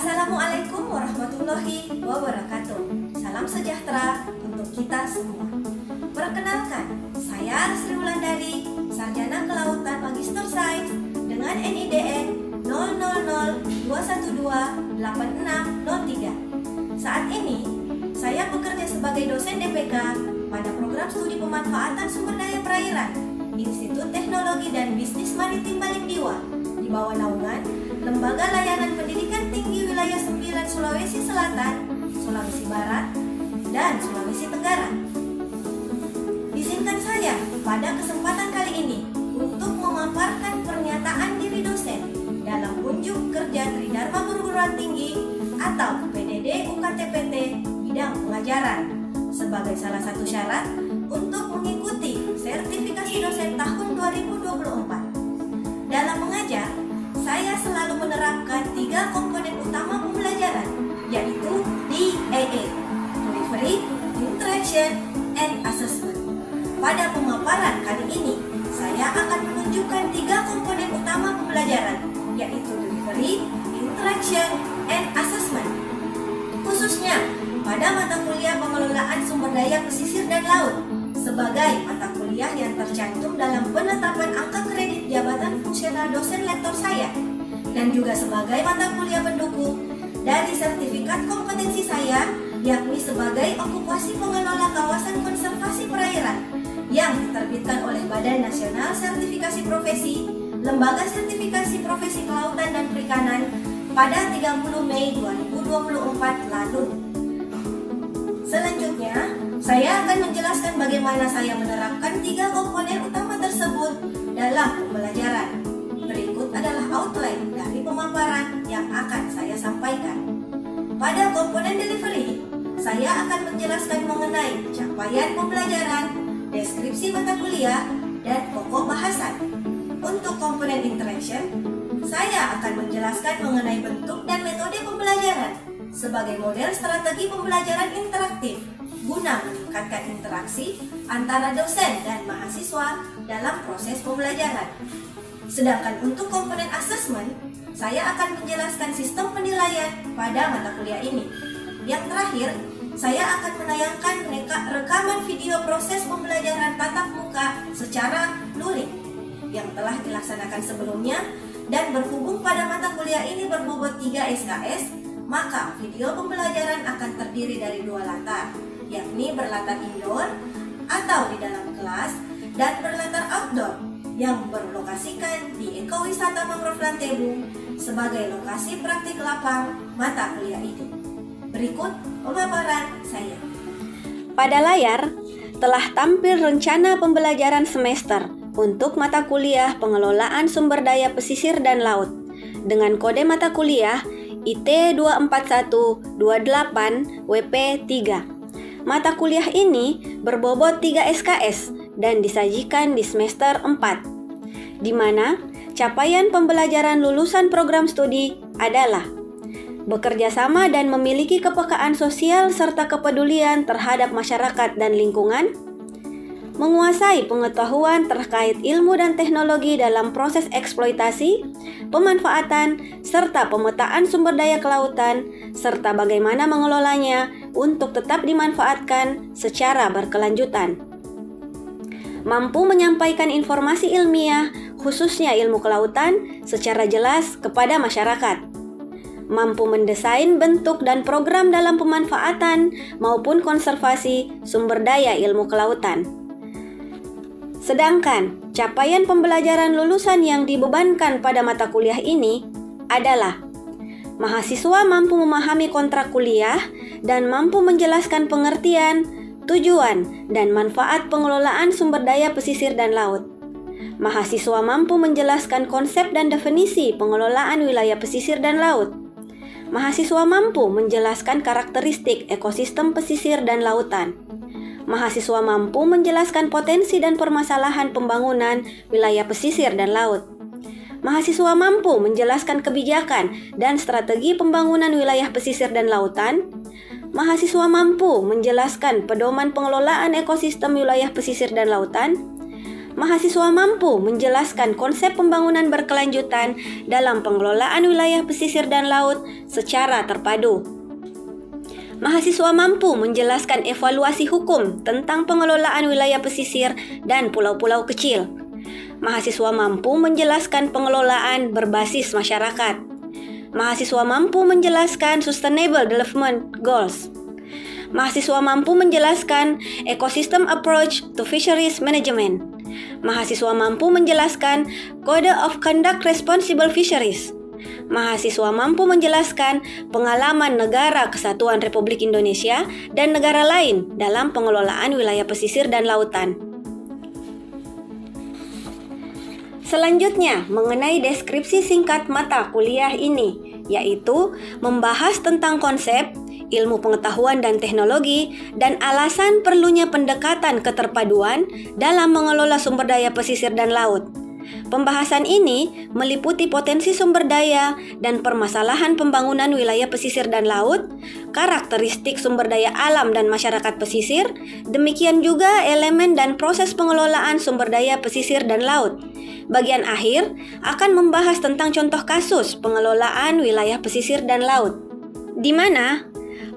Assalamualaikum warahmatullahi wabarakatuh. Salam sejahtera untuk kita semua. Perkenalkan, saya Sri Wulandari, Sarjana Kelautan Magister Sains dengan NIDN 0002128603. Saat ini, saya bekerja sebagai dosen DPK pada program studi pemanfaatan sumber daya perairan Institut Teknologi dan Bisnis Maritim Balingdiwa di bawah naungan Lembaga Layanan Pendidikan Tinggi Wilayah 9 Sulawesi Selatan, Sulawesi Barat, dan Sulawesi Tenggara. Izinkan saya pada kesempatan kali ini untuk memaparkan pernyataan diri dosen dalam kunjung kerja Tridharma Perguruan Tinggi atau PDD UKTPT bidang pengajaran sebagai salah satu syarat untuk mengikuti sertifikasi dosen tahun 2024. Dalam mengajar, saya selalu menerapkan 3 komponen utama pembelajaran, yaitu DAA, Delivery, Interaction, and Assessment. Pada pemaparan kali ini, saya akan menunjukkan 3 komponen utama pembelajaran, yaitu Delivery, Interaction, and Assessment. Khususnya pada mata kuliah pengelolaan sumber daya pesisir dan laut, sebagai mata kuliah yang tercantum dalam penetapan angka kredit jabatan fungsional dosen lektor saya, dan juga sebagai mata kuliah pendukung dari sertifikat kompetensi saya, yakni sebagai okupasi pengelola kawasan konservasi perairan yang diterbitkan oleh Badan Nasional Sertifikasi Profesi, Lembaga Sertifikasi Profesi Kelautan dan Perikanan pada 30 Mei 2024 lalu. Selanjutnya, saya akan menjelaskan bagaimana saya menerapkan 3 komponen utama tersebut dalam pembelajaran. Berikut adalah outline dari pemaparan yang akan saya sampaikan. Pada komponen delivery, saya akan menjelaskan mengenai capaian pembelajaran, deskripsi mata kuliah, dan pokok bahasan. Untuk komponen interaction, saya akan menjelaskan mengenai bentuk dan metode pembelajaran sebagai model strategi pembelajaran interaktif guna meningkatkan interaksi antara dosen dan mahasiswa dalam proses pembelajaran. Sedangkan untuk komponen assessment, saya akan menjelaskan sistem penilaian pada mata kuliah ini. Yang terakhir, saya akan menayangkan rekaman video proses pembelajaran tatap muka secara luring yang telah dilaksanakan sebelumnya, dan berhubung pada mata kuliah ini berbobot 3 SKS, maka video pembelajaran akan terdiri dari 2 latar, yakni berlatar indoor atau di dalam kelas dan berlatar outdoor yang berlokasikan di Ekowisata Mangrove Lantebung sebagai lokasi praktik lapang mata kuliah itu. Berikut pemaparan saya. Pada layar telah tampil rencana pembelajaran semester untuk mata kuliah pengelolaan sumber daya pesisir dan laut dengan kode mata kuliah IT 24128 WP3. Mata kuliah ini berbobot 3 SKS dan disajikan di semester 4, di mana capaian pembelajaran lulusan program studi adalah bekerja sama dan memiliki kepekaan sosial serta kepedulian terhadap masyarakat dan lingkungan, menguasai pengetahuan terkait ilmu dan teknologi dalam proses eksploitasi, pemanfaatan, serta pemetaan sumber daya kelautan, serta bagaimana mengelolanya untuk tetap dimanfaatkan secara berkelanjutan. Mampu menyampaikan informasi ilmiah, khususnya ilmu kelautan, secara jelas kepada masyarakat. Mampu mendesain bentuk dan program dalam pemanfaatan maupun konservasi sumber daya ilmu kelautan. Sedangkan capaian pembelajaran lulusan yang dibebankan pada mata kuliah ini adalah mahasiswa mampu memahami kontrak kuliah dan mampu menjelaskan pengertian, tujuan, dan manfaat pengelolaan sumber daya pesisir dan laut. Mahasiswa mampu menjelaskan konsep dan definisi pengelolaan wilayah pesisir dan laut. Mahasiswa mampu menjelaskan karakteristik ekosistem pesisir dan lautan. Mahasiswa mampu menjelaskan potensi dan permasalahan pembangunan wilayah pesisir dan laut. Mahasiswa mampu menjelaskan kebijakan dan strategi pembangunan wilayah pesisir dan lautan. Mahasiswa mampu menjelaskan pedoman pengelolaan ekosistem wilayah pesisir dan lautan. mahasiswa mampu menjelaskan konsep pembangunan berkelanjutan dalam pengelolaan wilayah pesisir dan laut secara terpadu. Mahasiswa mampu menjelaskan evaluasi hukum tentang pengelolaan wilayah pesisir dan pulau-pulau kecil. Mahasiswa mampu menjelaskan pengelolaan berbasis masyarakat. Mahasiswa mampu menjelaskan Sustainable Development Goals. Mahasiswa mampu menjelaskan Ecosystem Approach to Fisheries Management. Mahasiswa mampu menjelaskan Code of Conduct Responsible Fisheries. Mahasiswa mampu menjelaskan pengalaman Negara Kesatuan Republik Indonesia dan negara lain dalam pengelolaan wilayah pesisir dan lautan. Selanjutnya, mengenai deskripsi singkat mata kuliah ini, yaitu membahas tentang konsep, ilmu pengetahuan dan teknologi, dan alasan perlunya pendekatan keterpaduan dalam mengelola sumber daya pesisir dan laut. Pembahasan ini meliputi potensi sumber daya dan permasalahan pembangunan wilayah pesisir dan laut, karakteristik sumber daya alam dan masyarakat pesisir, demikian juga elemen dan proses pengelolaan sumber daya pesisir dan laut. Bagian akhir akan membahas tentang contoh kasus pengelolaan wilayah pesisir dan laut, di mana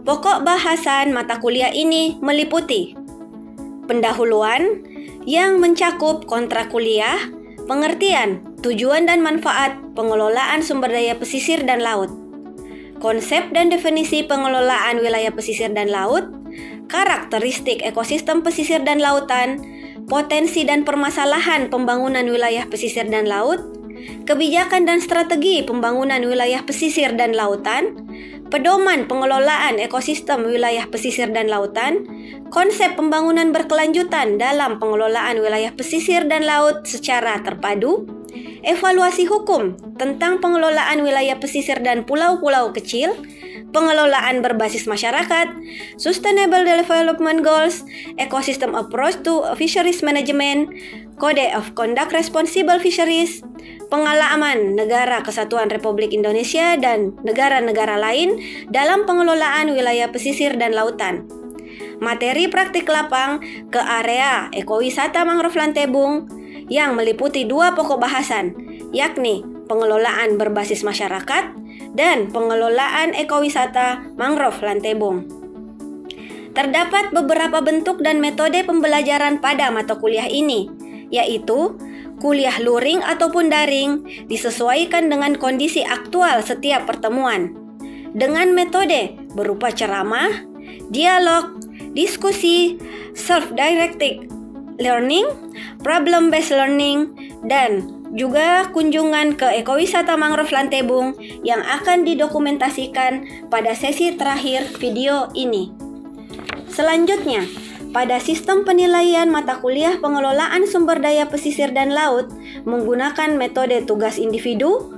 pokok bahasan mata kuliah ini meliputi pendahuluan yang mencakup kontrak kuliah, pengertian, tujuan dan manfaat pengelolaan sumber daya pesisir dan laut, konsep dan definisi pengelolaan wilayah pesisir dan laut, karakteristik ekosistem pesisir dan lautan, potensi dan permasalahan pembangunan wilayah pesisir dan laut, kebijakan dan strategi pembangunan wilayah pesisir dan lautan, pedoman pengelolaan ekosistem wilayah pesisir dan lautan, konsep pembangunan berkelanjutan dalam pengelolaan wilayah pesisir dan laut secara terpadu, evaluasi hukum tentang pengelolaan wilayah pesisir dan pulau-pulau kecil, pengelolaan berbasis masyarakat, Sustainable Development Goals, Ecosystem Approach to Fisheries Management, Code of Conduct Responsible Fisheries, pengalaman Negara Kesatuan Republik Indonesia dan negara-negara lain dalam pengelolaan wilayah pesisir dan lautan. Materi praktik lapang ke area ekowisata mangrove Lantebung yang meliputi 2 pokok bahasan, yakni pengelolaan berbasis masyarakat dan pengelolaan ekowisata mangrove Lantebung. Terdapat beberapa bentuk dan metode pembelajaran pada mata kuliah ini, yaitu kuliah luring ataupun daring disesuaikan dengan kondisi aktual setiap pertemuan, dengan metode berupa ceramah, dialog, diskusi, self-directed learning, problem-based learning, dan juga kunjungan ke ekowisata mangrove Lantebung yang akan didokumentasikan pada sesi terakhir video ini. Selanjutnya, pada sistem penilaian mata kuliah pengelolaan sumber daya pesisir dan laut menggunakan metode tugas individu,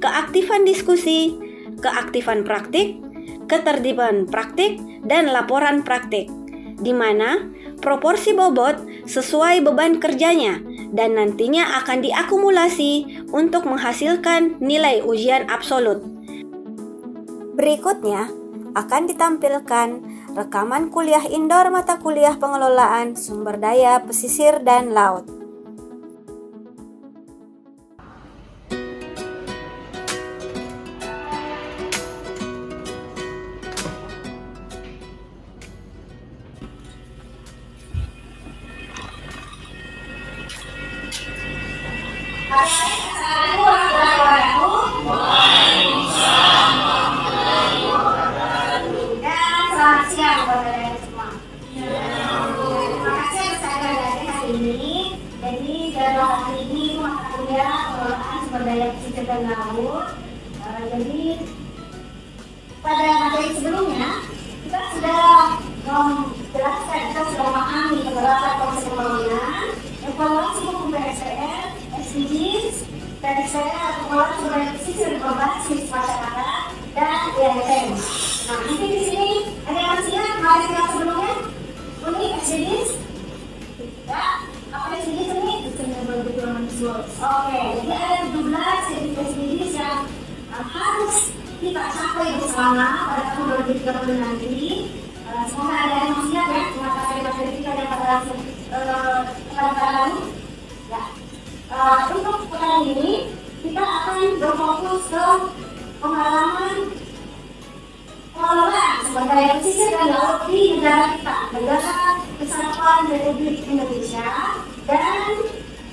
keaktifan diskusi, keaktifan praktik, ketertiban praktik, dan laporan praktik, di mana proporsi bobot sesuai beban kerjanya dan nantinya akan diakumulasi untuk menghasilkan nilai ujian absolut. Berikutnya akan ditampilkan rekaman kuliah indoor mata kuliah pengelolaan sumber daya pesisir dan laut. Jadi pada materi sebelumnya kita sudah menjelaskan, kita sudah memahami beberapa konsep pembangunan, evaluasi hukum PSDR, SDGs, dan saya pengelolaan sumber daya pesisir berbasis masyarakat dan IAM. Nah, mungkin di sini ada yang masih ingat materi yang sebelumnya? Ini SDGs? Ya, apa SDGs ini? Sustainable Development Goals. Oke, jadi ada 12 SDGs yang harus kita capai bersama pada tahun 2030 nanti. Semoga ada yang masih ingat ya, materi kita yang pada lalu. ini kita akan berfokus ke pengalaman pengelolaan sumber daya pesisir dan laut di negara kita, Negara Kesatuan Republik Indonesia, dan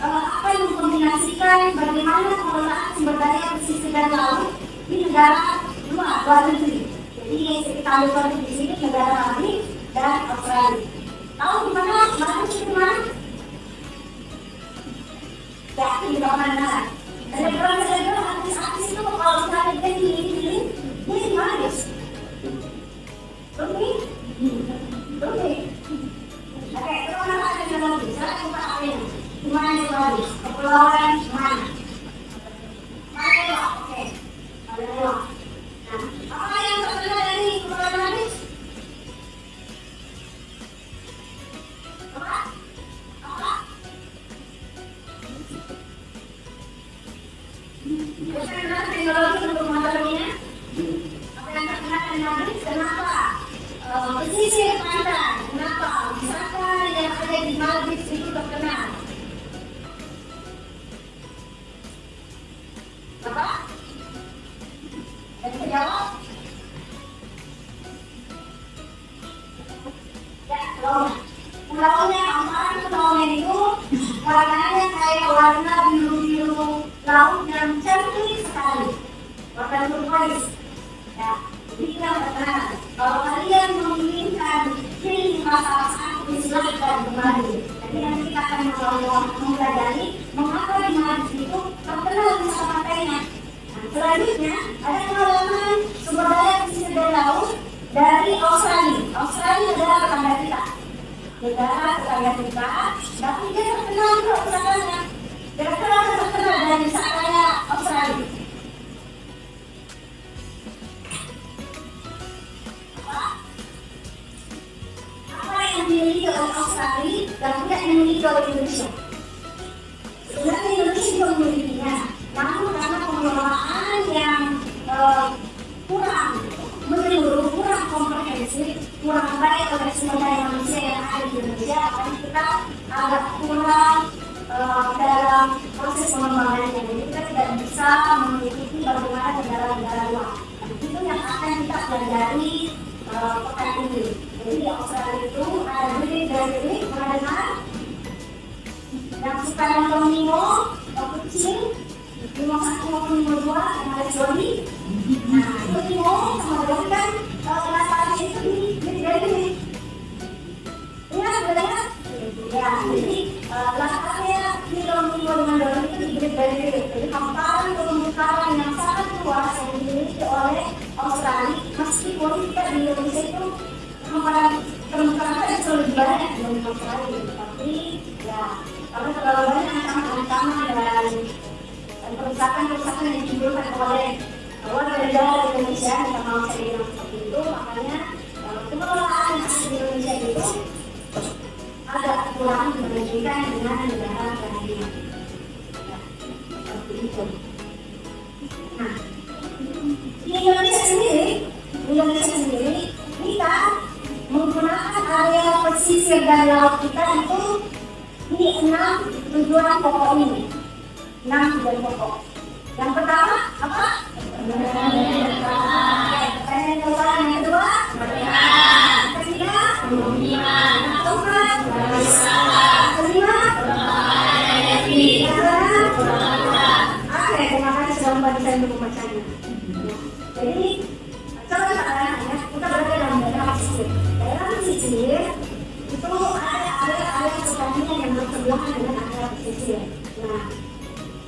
akan mengkombinasikan bagaimana pengelolaan sumber daya pesisir dan laut di negara luar negeri. Jadi kita ambil di sini negara Maldives dan Australia. Tahu di mana? Maldives itu mana? Ya, di mana? Ada beberapa artis-artis itu kalau kita lihat ini di Maldives. Oke. Oke, kalau mana ada di Maldives? Saya coba ambil. Di mana di Maldives? Kepulauan mana? Mana ya? Oke. Ada dua. Nah, apa yang terkenal dari Kepulauan Maldives? Apa? Terkenal teknologi untuk motornya. Apa yang terkenal dari Maldives? Kenapa? Pesisir pantai. Kenapa? Wisata yang ada di Maldives itu terkenal. Apa? Bisa jawab? Ya, pulaunya aman, pulaunya itu warnanya kayak warna biru-biru laut yang cantik sekali, warna turquoise. Ya, ini yang terkenal. Kalau kalian menginginkan pilih masalah silahkan kembali. Jadi nanti kita akan mempelajari mengapa di Maldives itu terkenal wisata pantainya. Selanjutnya ada pengalaman sumber daya pesisir dan laut dari Australia. Australia adalah tetangga kita, tapi dia terkenal juga wisatanya. Kira-kira terkenal dari wisatanya Australia. Apa yang dimiliki oleh Australia dan tidak dimiliki oleh Indonesia? Sebenarnya Indonesia juga memilikinya, namun karena pengelolaan yang kurang menyeluruh, kurang komprehensif, kurang baik oleh sumber daya manusia yang ada di Indonesia, makanya kita agak kurang dalam proses pengembangannya. Jadi kita tidak bisa mengikuti bagaimana negara-negara luar. Itu yang akan kita pelajari pekan ini. Jadi di Australia itu ada bilik, pernah dengar? Yang suka nonton Nemo, kecil, Nemo 1 maupun Nemo 2 yang ada Jody. Nah, itu Nemo sama Jody kan latarnya itu di ingat bedanya? Ya, jadi latarnya di dalam Nemo dengan Jody itu di jadi hamparan terumbu karang yang sangat luas yang dimiliki oleh Australia. Meskipun kita di Indonesia itu hamparan terumbu karang itu lebih banyak dari Australia, tapi ya karena terlalu banyak ancaman dan kerusakan yang ditimbulkan oleh warga negara Indonesia, kita mau saya bilang seperti itu, makanya pengelolaan yang ada di Indonesia itu agak kurang dibandingkan dengan negara lain. Seperti itu. Nah, di Indonesia sendiri kita menggunakan area pesisir dan laut kita itu di 6 tujuan pokok ini. 6 tujuan pokok. Yang pertama apa? Yang kedua? Yang ketiga? Yang keempat? Yang kelima? Yang keenam? Oke, terima kasih sudah membantu saya untuk membacanya. Jadi, coba ya, kita berada dalam daerah pesisir. Daerah pesisir itu ada area pertanian yang bersebelahan dengan area pesisir. Nah,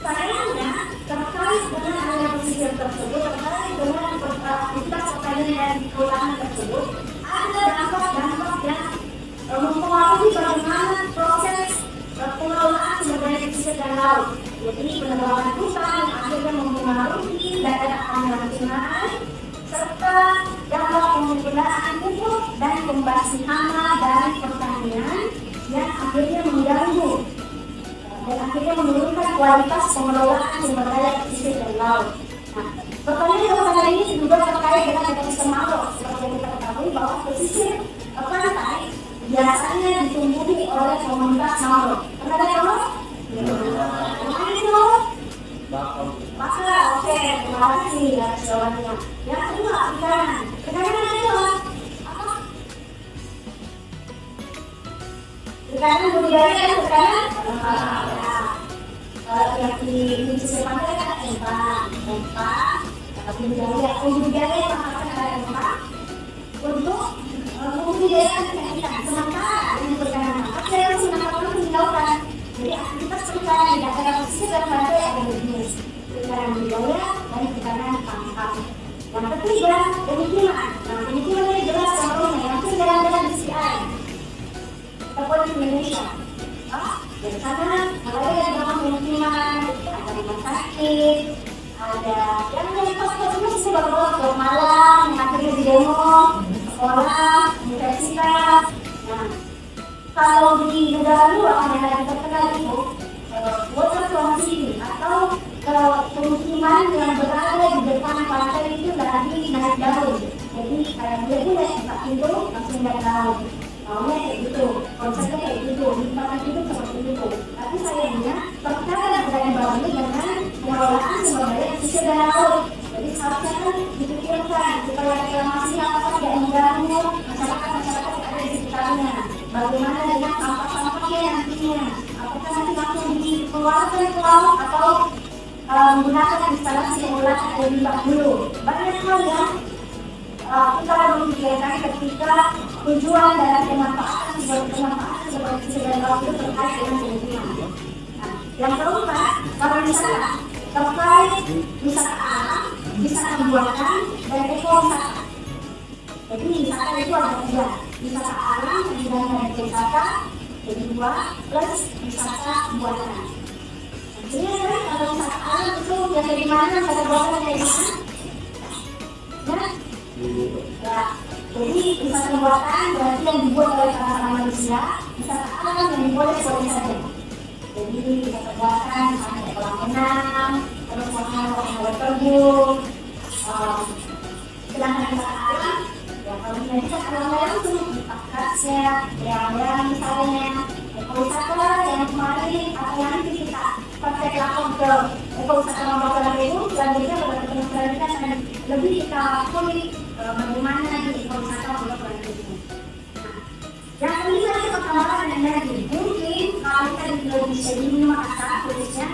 sayangnya terkait dengan area pesisir tersebut, terkait dengan aktivitas pertanian dan pengelolaan tersebut, ada dampak-dampak yang mempengaruhi bagaimana proses pengelolaan sumber daya pesisir dan laut. Jadi penebangan hutan yang akhirnya mempengaruhi daerah aliran sungai, serta dampak penggunaan pupuk dan pembasmi hama dari pertanian yang akhirnya mengganggu dan akhirnya menurunkan kualitas pengelolaan sumber daya pesisir dan laut. Nah, pertanian dalam ini juga terkait dengan ekosistem mangrove. Seperti yang kita ketahui bahwa pesisir pantai biasanya ditumbuhi oleh komunitas mangrove. Pernah ada mangrove? Mana itu mangrove? terima kasih atas jawabannya. Yang kedua, perikanan. Perikanan itu apa? Perikanan budidaya dan perikanan. Kalau yang di pesisir pantai kan empang, budidaya yang mengatakan ada empang untuk budidaya ikan. Sementara yang perikanan, saya harus menambahkan penjauhan. Jadi aktivitas perikanan di daerah pesisir dan pantai ada jenis perikanan budidaya dan perikanan tangkap. Yang ketiga, pemukiman. Nah, pemukiman ini jelas contohnya yang jalan-jalan di sisi air. Ataupun di Indonesia. Dari sana, mulai dari dalam pemukiman, ada rumah sakit, ada yang kos-kos itu sih bapak-bapak malam, yang akhirnya di demo, sekolah, universitas. Nah, kalau di negara luar yang ada terkenal itu water crossing atau pemukiman yang berada di depan pantai itu lagi naik daun. Jadi dia tuh naik buka pintu langsung naik daun. Maunya kayak gitu, konsepnya kayak gitu, nikmatan hidup seperti itu. Tapi sayangnya perkara budaya Bali dengan pengelolaan sumber daya pesisir dan laut. Jadi seharusnya kan dipikirkan supaya reklamasi apakah tidak mengganggu masyarakat yang ada di sekitarnya. Bagaimana dengan sampah-sampahnya nantinya? Apakah nanti langsung dikeluarkan ke laut atau menggunakan instalasi pengolahan air limbah dulu? Banyak hal yang kita memikirkan ketika tujuan dan pemanfaatan seperti pesisir laut itu terkait dengan pemukiman. Yang keempat, pariwisata terkait wisata alam, wisata buatan, dan ekowisata. Jadi wisata itu ada tiga, wisata alam, dan wisata kedua, plus wisata buatan. Jadi kalau wisata alam itu yang dari mana, wisata buatan dari mana? Ya, jadi wisata buatan berarti yang dibuat oleh para manusia, wisata alam yang dibuat oleh siapa saja. Jadi wisata buatan ada kolam renang, terus ada terjun. Sedangkan wisata alam, ya kalau kita alam langsung di Pakasnya, yang misalnya ekowisata yang kemarin atau yang nanti kita praktek lakukan ke ekowisata Mambakala itu, selanjutnya pada pertemuan kita akan lebih kita kulik bagaimana di ekowisata Mambakala itu. Yang kelima itu pertambangan energi. Mungkin kalau kita di Indonesia di Makassar khususnya,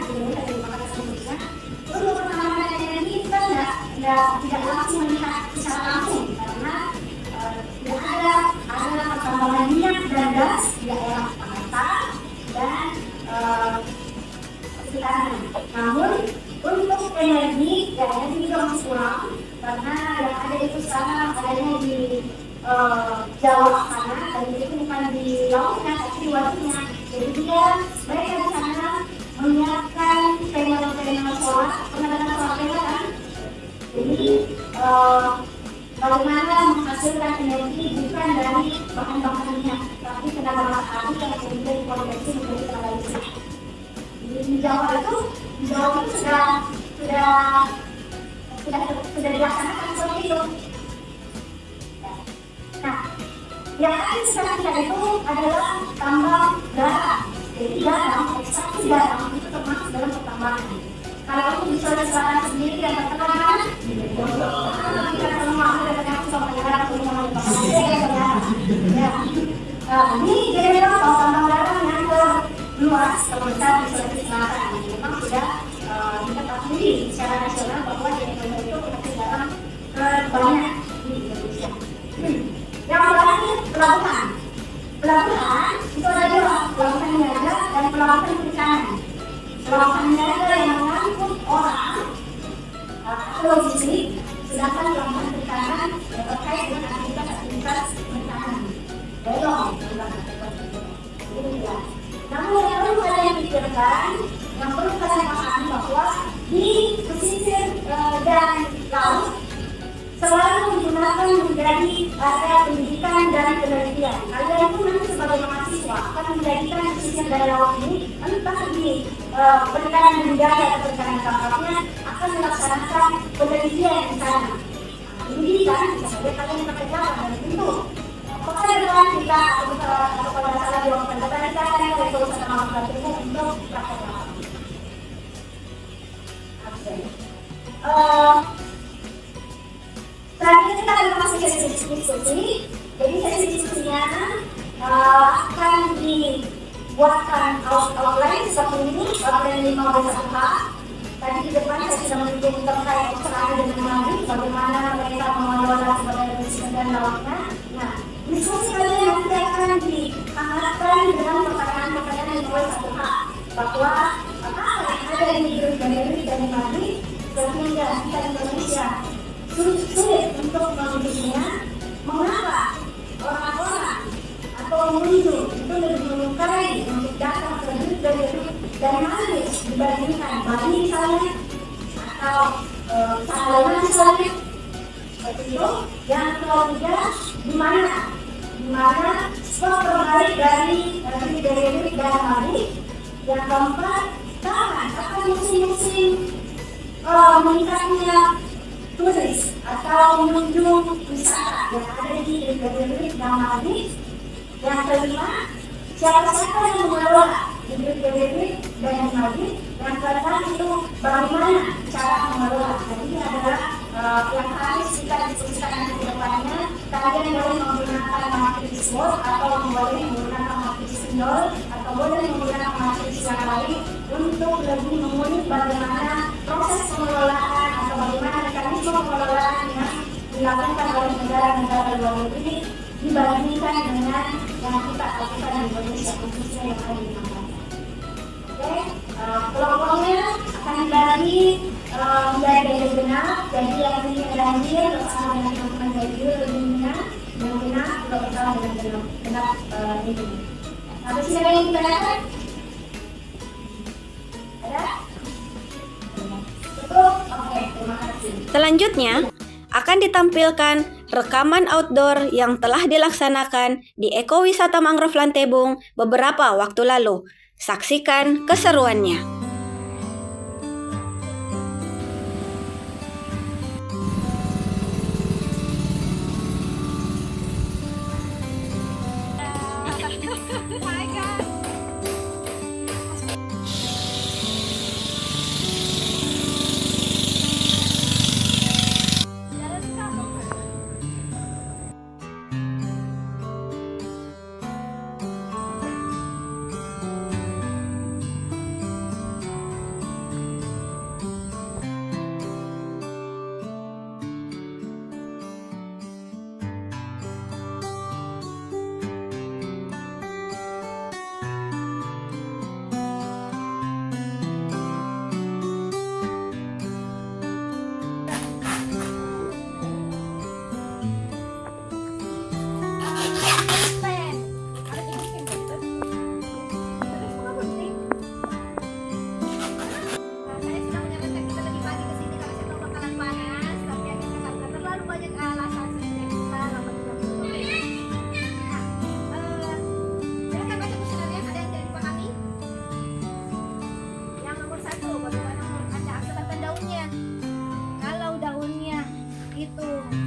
untuk pertambangan energi kita tidak langsung melihat secara langsung karena tidak ada pertambangan minyak dan gas di daerah pantai dan sekitarnya. Namun untuk energi, ya energi juga masih kurang karena yang ada itu sekarang adanya di Jawa sana dan itu bukan di lautnya tapi di waduknya. Jadi mereka di sana menyiapkan panel solar, pengadaan solar panel kan. Jadi bagaimana menghasilkan energi bukan dari bahan bakar minyak tapi tenaga matahari yang kemudian dikonversi menjadi tenaga listrik. Di Jawa itu sudah dilaksanakan seperti itu. Nah, yang lain sekarang kita itu adalah tambang garam. Jadi garam, ekstraksi garam itu termasuk dalam pertambangan. Kalau itu bisa diserahkan sendiri dan terkenal, kita semua sudah terkenal sama garam, sama garam. Ini kira-kira tambang garam yang luas terbesar di Sulawesi Selatan. Memang sudah diketahui secara nasional bahwa di Indonesia itu penghasil garam terbanyak di Indonesia. Yang terakhir pelabuhan. Pelabuhan itu ada dua, pelabuhan niaga dan pelabuhan perikanan. Pelabuhan niaga yang mengangkut orang atau logistik, sedangkan pelabuhan perikanan yang terkait dengan aktivitas perikanan. Belum. Namun yang perlu kalian pikirkan, yang perlu kalian pahami bahwa di pesisir dan laut selalu digunakan menjadi area pendidikan dan penelitian. Kalian pun nanti sebagai mahasiswa akan menjadikan pesisir dan laut ini entah di perikanan budidaya atau perikanan tangkapnya akan melaksanakan penelitian di sana. Ini kan bisa saja kalian pekerjaan dan tentu pekerjaan kita atau pada salah di waktu depan kita akan melakukan usaha untuk praktek lapangan. Selanjutnya kita akan masuk ke sesi diskusi. Jadi sesi diskusinya akan dibuatkan outline seperti ini, outline 15 Tadi di depan saya sudah menyebut terkait Australia dengan Mali, bagaimana mereka mengelola sebagai presiden dan lautnya. Nah, diskusi kali nanti akan dihangatkan dengan pertanyaan-pertanyaan yang mulai satu hal, bahwa apa yang ada di Great dan Mali sehingga kita Indonesia sulit untuk memilikinya. Mengapa orang-orang atau pengunjung itu lebih menyukai untuk datang ke Great dan Mali dibandingkan Bali misalnya atau Salona misalnya, seperti itu. Yang ketiga, di mana spot terbaik dari Great dan Mali. Yang keempat, kapan musim-musim meningkatnya turis atau pengunjung wisata yang ada di Great dan Mali. Yang kelima, siapa-siapa yang mengelola di Great dan Mali. Yang keenam itu bagaimana cara mengelola. Jadi ini adalah yang harus kita diskusikan nanti ke depannya. Kalian boleh menggunakan matris Word atau boleh menggunakan matris Word atau boleh menggunakan matris yang lain untuk lebih mengulik bagaimana proses pengelolaan atau bagaimana mekanisme pengelolaan yang dilakukan oleh negara-negara luar negeri dibandingkan dengan yang kita lakukan di Indonesia, khususnya yang ada di Makassar. Oke, kelompoknya akan dibagi menjadi genap. Jadi yang ini hadir bersama dengan teman-teman dari lebihnya yang genap juga bersama dengan genap ini. Habis ini ada yang ditanyakan? Ada? Betul? Oke, terima kasih. Selanjutnya, akan ditampilkan rekaman outdoor yang telah dilaksanakan di Ekowisata Mangrove Lantebung beberapa waktu lalu. Saksikan keseruannya.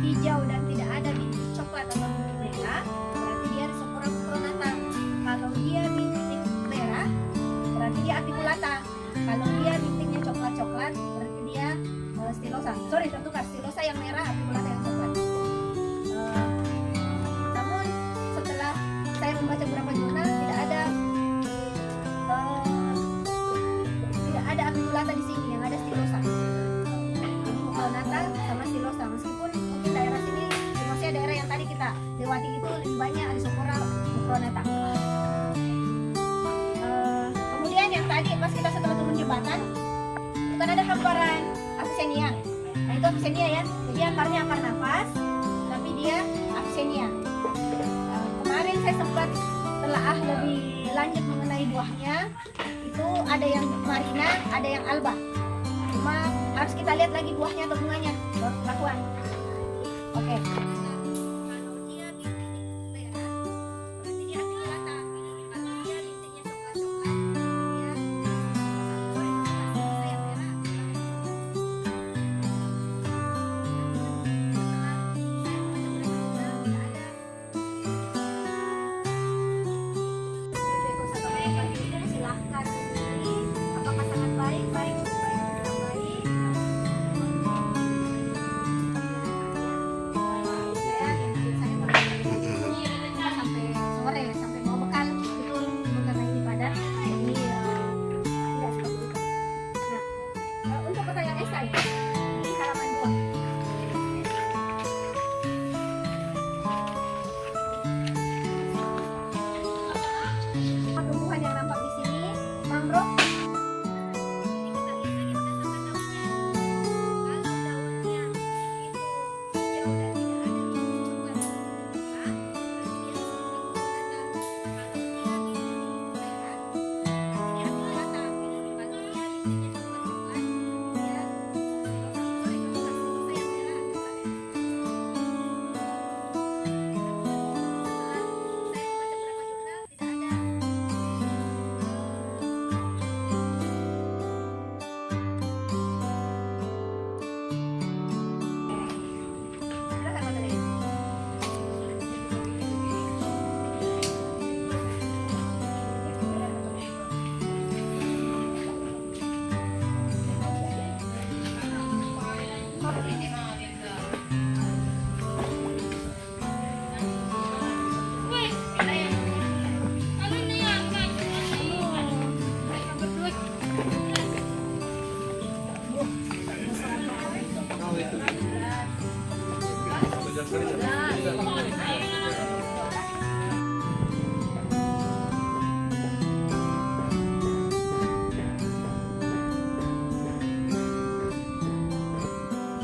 hijau dan tidak ada bintik coklat atau bintik merah, berarti dia Rhizophora mucronata. Kalau dia bintik merah, berarti dia Apiculata. Kalau dia bintiknya coklat-coklat, berarti dia Stylosa. Sorry, tertukar, Stylosa yang merah, Apiculata yang coklat. Namun setelah saya membaca beberapa jurnal, tidak ada Apiculata di sini, yang ada Stylosa. Mucronata sama Stylosa, meskipun mungkin daerah sini, maksudnya daerah yang tadi kita lewati itu lebih banyak Rhizophora mucronata. Kemudian yang tadi pas kita setelah turun jembatan, itu kan ada hamparan Avicennia. Nah itu Avicennia ya, jadi akarnya akar nafas, tapi dia Avicennia. Kemarin saya sempat telaah lebih lanjut mengenai buahnya. Itu ada yang marina, ada yang alba. Cuma harus kita lihat lagi buahnya atau bunganya, kelakuan. Oke. Kalau dia bintik merah, berarti dia Apiculata. Kalau dia bintiknya coklat-coklat, dia yang merah. Silahkan sendiri apakah sangat baik, baik, baik, tidak baik.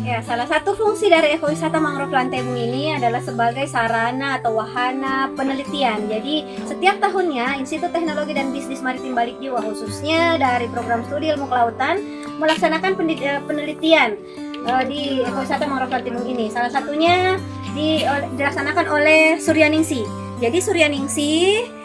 Ya, salah satu fungsi dari ekowisata mangrove Lantebung ini adalah sebagai sarana atau wahana penelitian. Jadi, setiap tahunnya Institut Teknologi dan Bisnis Maritim Balikjiwa khususnya dari program studi ilmu kelautan melaksanakan penelitian di ekowisata mangrove Lantebung ini. Salah satunya dilaksanakan oleh Suryaningsih. Jadi Suryaningsih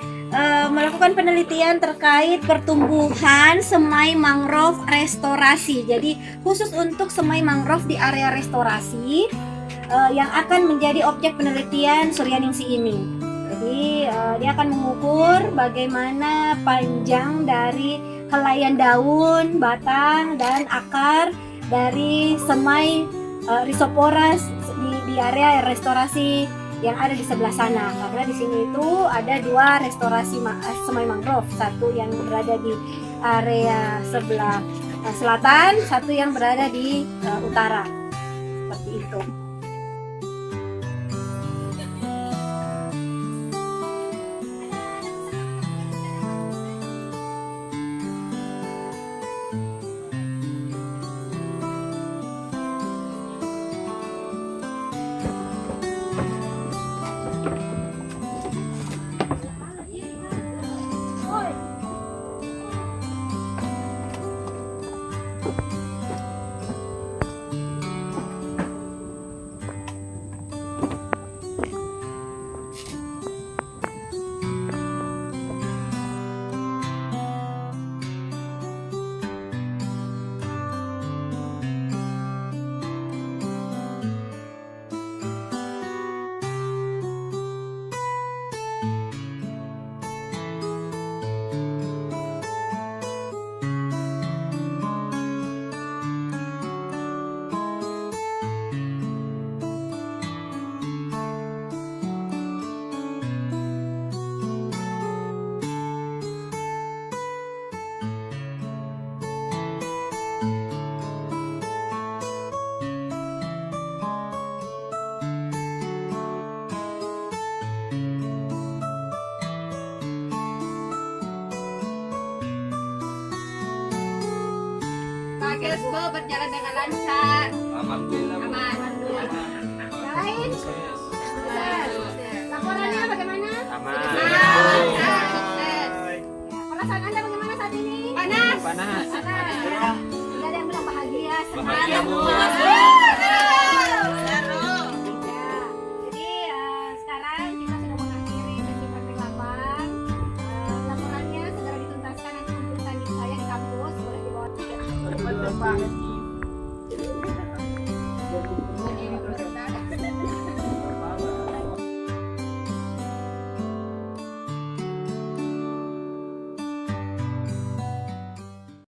melakukan penelitian terkait pertumbuhan semai mangrove restorasi. Jadi khusus untuk semai mangrove di area restorasi yang akan menjadi objek penelitian Suryaningsih ini. Jadi dia akan mengukur bagaimana panjang dari helaian daun, batang, dan akar dari semai Rhizophora di area restorasi yang ada di sebelah sana, karena di sini itu ada dua restorasi semai mangrove, satu yang berada di area sebelah selatan, satu yang berada di utara, seperti itu. Gespo berjalan dengan lancar. Alhamdulillah. Aman. Lain. Laporannya bagaimana? Aman. Sukses. Perasaan Anda bagaimana saat ini? Panas. Panas. Tidak ada yang bilang bahagia, Bahagia, Bu. Jadi sekarang kita sudah mengakhiri sesi praktek lapang. Laporannya segera dituntaskan nanti kumpulkan di saya di kampus boleh dibawa.